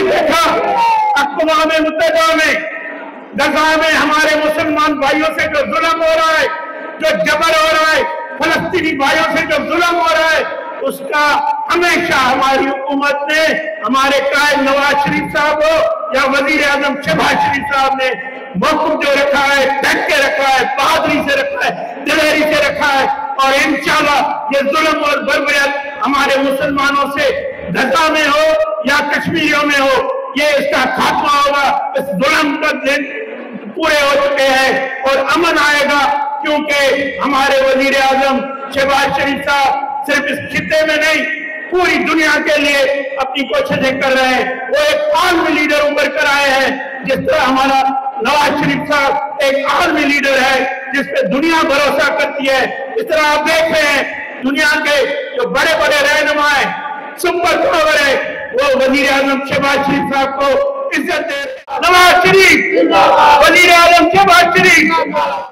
ने देखा अक़वाम मुत्तहिदा में गजा में हमारे मुसलमान भाइयों से जो जुल्म हो रहा है, जो जबर हो रहा है, फलस्तीनी भाइयों से जो जुल्म हो रहा है, उसका हमेशा हमारी हुकूमत ने, हमारे कायद नवाज शरीफ साहब हो या वजीर आजम शहबाज शरीफ साहब ने मौक़िफ़ जो रखा है, ढक के रखा है, बहादुरी से रखा है, दिलेरी से रखा है। और इंशाअल्लाह ये जुल्म और बर्बरियत हमारे मुसलमानों से गजा में हो या कश्मीरियों में हो, ये इसका खात्मा होगा। इस जुल्म का दिन पूरे हो चुके हैं और अमन आएगा, क्योंकि हमारे वजीर आजम शहबाज शरीफ साहब सिर्फ इस खिते में नहीं, पूरी दुनिया के लिए अपनी कोशिशें कर रहे हैं। वो एक आलमी लीडर उभर कर आए हैं, जिस तरह हमारा नवाज शरीफ साहब एक आलमी लीडर है जिस पे दुनिया भरोसा करती है। इस तरह आप देख रहे हैं दुनिया के जो बड़े बड़े रहनुमा है, सुपर पावर है, वो वजीर आजम शहबाज शरीफ साहब को इज्जत दे। नवाज शरीफ, वजीर आजम शहबाज शरीफ।